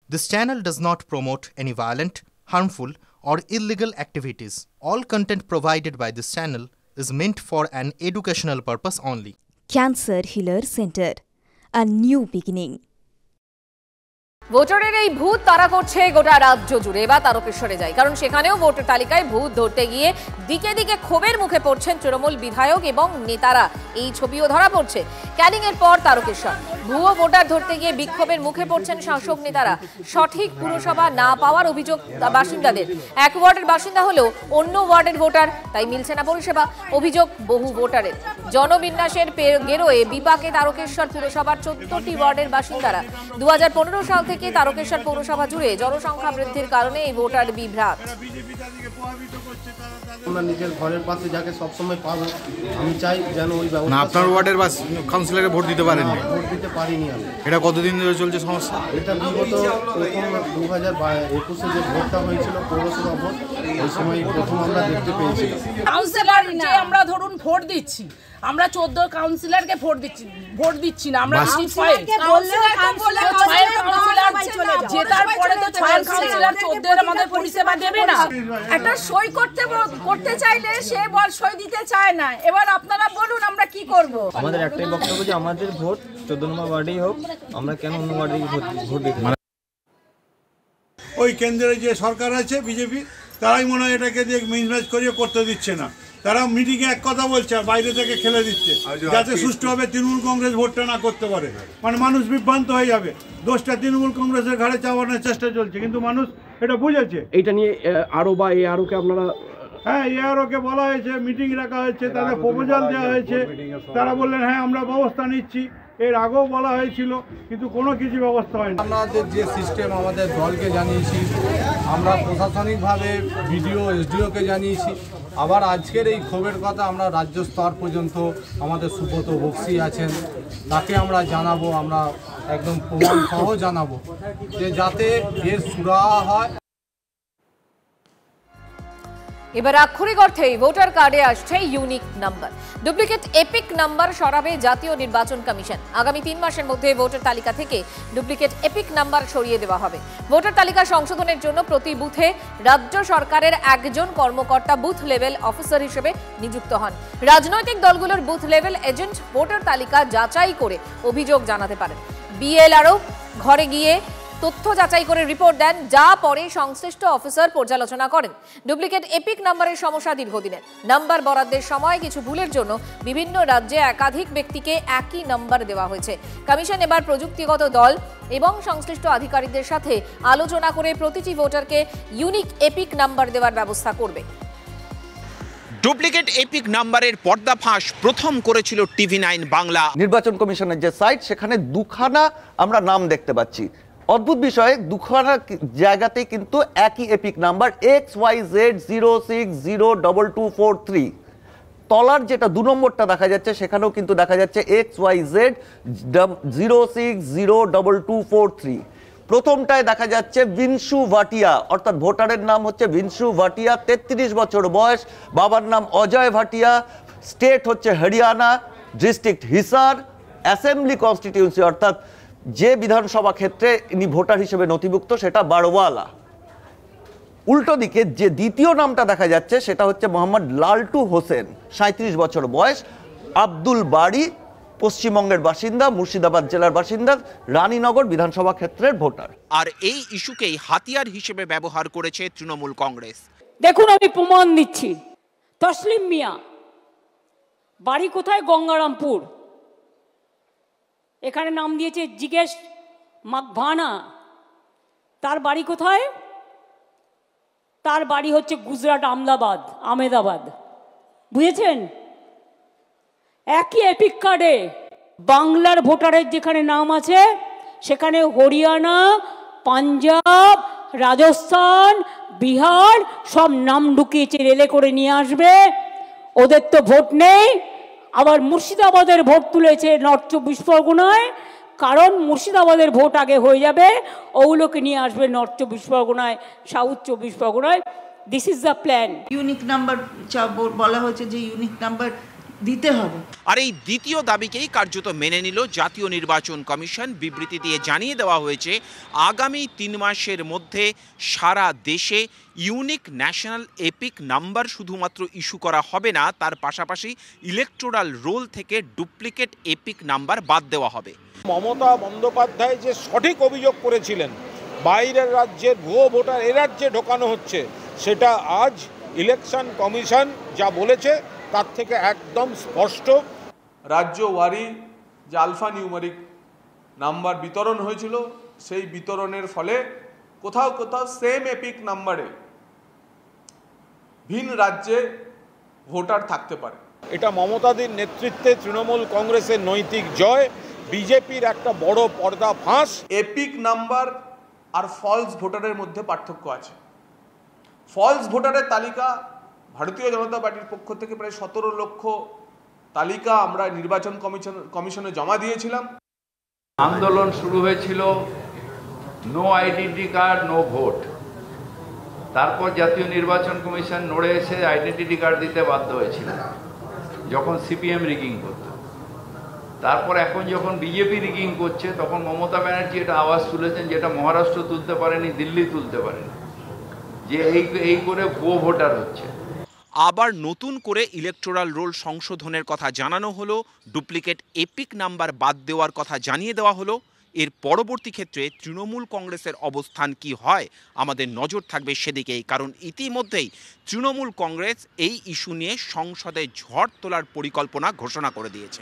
This channel does not promote any violent, harmful, or illegal activities. All content provided by this channel is meant for an educational purpose only. Cancer Healer Center, a new beginning. ভোটারের এই ভূত তারা করছে গোটা রাজ্য জুড়ে। এবার তারকেশ্বরে যাই, কারণ সেখানেও ভোটার তালিকায় ভূত ধরতে গিয়ে দিকে দিকে ক্ষোভের মুখে পড়ছেন তৃণমূল বিধায়ক এবং নেতারা। এই ছবিও ধরা পড়ছে ক্যানিং এর পর তারকেশ্বর। ভুয়ো ভোটার ধরতে গিয়ে বিক্ষোভের মুখে পড়ছেন শাসক নেতারা। সঠিক পুরসভা না পাওয়ার অভিযোগ বাসিন্দাদের। এক ওয়ার্ডের বাসিন্দা হলেও অন্য ওয়ার্ডের ভোটার, তাই মিলছে না পরিষেবা। অভিযোগ বহু ভোটারের। জনবিন্যাসের গেরোয়ে বিপাকে তারকেশ্বর পুরসভার 14টি ওয়ার্ডের বাসিন্দারা। 2015 সাল থেকে তারকেশ্বর পৌরসভা জুড়ে জনসংখ্যা বৃদ্ধির কারণে এই ভোটার বিভ্রাট। আমরা নিজের ঘরের পাশে যাকে সবসময় পাবো, আমি চাই যেন ওই ব্যবস্থা। না, আপনার ওয়ার্ডের বা কাউন্সিলরে ভোট দিতে পারেননি? ভোট দিতে পারিনি আমি। এটা কতদিন ধরে চলছে সমস্যা? এটা বিগত প্রথম 2021-এ যে ভোটটা হয়েছিল পৌরসভা ভোট, ওই সময় প্রথম আমরা দেখতে পেয়েছিলাম। কাউন্সিলর যে আমরা ধরুন ভোট দিচ্ছি, আমরা 14 কাউন্সিলরকে ভোট দিচ্ছি না, আমরা জেতার পরে তো 6 কাউন্সিলর 14 আমাদের পরিষেবা দেবে না। একটা সই করতে চাইলে সে সই দিতে চায় না। এবার আপনারা বলুন আমরা কি করব? আমাদের একটাই বক্তব্য যে আমাদের ভোট 14 নম্বর ওয়ার্ডেই হোক, আমরা কেন অন্য ওয়ার্ডে ভোট দিতে? ওই কেন্দ্রে যে সরকার আছে বিজেপি, তারাই মনে হয় এটাকে দিয়ে মিসম্যাচ করিয়ে করতে দিচ্ছে না। তারা মিটিংয়ে এক কথা বলছে আর বাইরে থেকে খেলে দিচ্ছে, যাতে সুষ্ঠুভাবে তৃণমূল কংগ্রেস ভোটটা না করতে পারে। মানে মানুষ বিভ্রান্ত হয়ে যাবে। দোষটা তৃণমূল কংগ্রেসের ঘাড়ে চাপানোর চেষ্টা চলছে, কিন্তু মানুষ এটা বুঝেছে। এইটা নিয়ে আরও বা এই আরোকে আপনারা? হ্যাঁ, এআরওকে বলা হয়েছে, মিটিং রাখা হয়েছে, তাদের প্রপোজাল দেওয়া হয়েছে। তারা বললেন হ্যাঁ আমরা ব্যবস্থা নিচ্ছি। এর আগেও বলা হয়েছিল, কিন্তু কোনো কিছু ব্যবস্থা হয়নি। আমাদের যে সিস্টেম, আমাদের দলকে জানিয়েছি, আমরা প্রশাসনিকভাবে বিডিও এসডিওকে জানিয়েছি। আবার আজকের এই ক্ষোভের কথা আমরা রাজ্য স্তর পর্যন্ত আমাদের সুব্রত বক্সি আছেন, তাকে আমরা জানাবো, আমরা একদম প্রমাণ সহ জানাবো, যে যাতে এর সুরাহা হয়। এবার আক্ষরিক অর্থেই ভোটার কার্ডে আসছে unique number. Duplicate EPIC number সরাবে জাতীয় নির্বাচন কমিশন। আগামী 3 মাসের মধ্যে ভোটার তালিকা থেকে ডুপ্লিকেট এপিক নাম্বার সরিয়ে দেওয়া হবে। ভোটার তালিকা সংশোধনের জন্য প্রতি বুথে রাজ্য সরকারের একজন কর্মকর্তা বুথ লেভেল অফিসার হিসেবে নিযুক্ত হন। রাজনৈতিক দলগুলোর বুথ লেভেল এজেন্ট ভোটার তালিকা যাচাই করে অভিযোগ জানাতে পারেন। বিএলআরও ঘরে গিয়ে তথ্য যাচাই করে রিপোর্ট দেন, যা পরে সংশ্লিষ্ট অফিসার পর্যালোচনা করেন। ডুপ্লিকেট এপিক নাম্বারের সমস্যা দীর্ঘদিনের। নাম্বার বরাদ্দের সময় কিছু ভুলের জন্য বিভিন্ন রাজ্যে একাধিক ব্যক্তিকে একই নাম্বার দেওয়া হয়েছে। কমিশন এবার প্রযুক্তিগত দল এবং সংশ্লিষ্ট আধিকারিকদের সাথে আলোচনা করে প্রতিটি ভোটারকে ইউনিক এপিক নাম্বার দেওয়ার ব্যবস্থা করবে। ডুপ্লিকেট এপিক নাম্বারের পর্দাফাঁস প্রথম করেছিল TV9 বাংলা। নির্বাচন কমিশনের যে সাইট, সেখানে দুখানা আমরা নাম দেখতে পাচ্ছি। অদ্ভুত বিষয়, দুখানা জায়গাতেই কিন্তু একই এপিক নাম্বার XYZ060223। তলার যেটা 2 নম্বরটা দেখা যাচ্ছে, সেখানেও কিন্তু দেখা যাচ্ছে XYZ060223। প্রথমটায় দেখা যাচ্ছে ভিনসু ভাটিয়া, অর্থাৎ ভোটারের নাম হচ্ছে ভিনসু ভাটিয়া, 33 বছর বয়স, বাবার নাম অজয় ভাটিয়া, স্টেট হচ্ছে Haryana, district Hisar, assembly constituency অর্থাৎ যে বিধানসভা ক্ষেত্রে ইনি ভোটার হিসেবে নথিভুক্ত সেটা বারওয়ালা। উল্টো দিকে যে দ্বিতীয় নামটা দেখা যাচ্ছে সেটা হচ্ছে মোহাম্মদ লালটু হোসেন, 37 বছর বয়স, আব্দুল বাড়ি, পশ্চিমবঙ্গের বাসিন্দা, মুর্শিদাবাদ জেলার বাসিন্দা, রানীনগর বিধানসভা ক্ষেত্রের ভোটার। আর এই ইস্যুকেই হাতিয়ার হিসেবে ব্যবহার করেছে তৃণমূল কংগ্রেস। দেখুন আমি প্রমাণ দিচ্ছি। তসলিম মিয়া, বাড়ি কোথায়? গঙ্গারামপুর। এখানে নাম দিয়েছে জিজ্ঞেস মাকভানা। তার বাড়ি কোথায়? তার বাড়ি হচ্ছে গুজরাট আহমেদাবাদ। বুঝেছেন? একই এপিক কার্ডে বাংলার ভোটারের যেখানে নাম আছে, সেখানে হরিয়ানা, পাঞ্জাব, রাজস্থান, বিহার সব নাম ঢুকিয়েছে, রেলে করে নিয়ে আসবে। ওদের তো ভোট নেই। আবার মুর্শিদাবাদের ভোট তুলেছে নর্থ 24 পরগনায়, কারণ মুর্শিদাবাদের ভোট আগে হয়ে যাবে, ওগুলোকে নিয়ে আসবে নর্থ 24 পরগনায়, সাউথ 24 পরগনায়। This is the plan. Unique number বলা হয়েছে যে ইউনিক নাম্বার দিতে হবে। আর এই দ্বিতীয় দাবিকেই কার্যত মেনে নিল জাতীয় নির্বাচন কমিশন। বিবৃতি দিয়ে জানিয়ে দেওয়া হয়েছে আগামী 3 মাসের মধ্যে সারা দেশে ইউনিক ন্যাশনাল এপিক নাম্বার শুধুমাত্র ইস্যু করা হবে না, তার পাশাপাশি ইলেকটোরাল রোল থেকে ডুপ্লিকেট এপিক নাম্বার বাদ দেওয়া হবে। মমতা বন্দ্যোপাধ্যায় যে সঠিক অভিযোগ করেছিলেন বাইরের রাজ্যের ভুয়ো ভোটার এ রাজ্যে ঢোকানো হচ্ছে, সেটা আজ ইলেকশন কমিশন যা বলেছে তার থেকে একদম স্পষ্ট। রাজ্য ওয়ারি যে আলফা নিউমারিক নাম্বার বিতরণ হয়েছিল, সেই বিতরণের ফলে কোথাও কোথাও সেম এপিক নাম্বারে ভিন রাজ্যে ভোটার থাকতে পারে। এটা মমতাদির নেতৃত্বে তৃণমূল কংগ্রেসের নৈতিক জয়, বিজেপির একটা বড় পর্দা ফাঁস। এপিক নাম্বার আর ফলস ভোটারের মধ্যে পার্থক্য আছে। ফলস ভোটারের তালিকা ভারতীয় জনতা পার্টির পক্ষ থেকে প্রায় 17 লক্ষ তালিকা আমরা নির্বাচন কমিশনে জমা দিয়েছিলাম। আন্দোলন শুরু হয়েছিল no identity card no vote, তারপর জাতীয় নির্বাচন কমিশন নড়ে এসে আইডেন্টি কার্ড দিতে বাধ্য হয়েছিল যখন সিপিএম রিগিং করত। তারপর এখন যখন বিজেপি রিগিং করছে তখন মমতা ব্যানার্জি এটা আওয়াজ তুলেছেন যেটা মহারাষ্ট্র তুলতে পারেনি, দিল্লি তুলতে পারেনি, যে এই করে ভুয়ো ভোটার হচ্ছে। আবার নতুন করে ইলেকটোরাল রোল সংশোধনের কথা জানানো হলো, ডুপ্লিকেট এপিক নাম্বার বাদ দেওয়ার কথা জানিয়ে দেওয়া হলো। এর পরবর্তী ক্ষেত্রে তৃণমূল কংগ্রেসের অবস্থান কি হয় আমাদের নজর থাকবে সেদিকেই, কারণ ইতিমধ্যেই তৃণমূল কংগ্রেস এই ইস্যু নিয়ে সংসদে ঝড় তোলার পরিকল্পনা ঘোষণা করে দিয়েছে।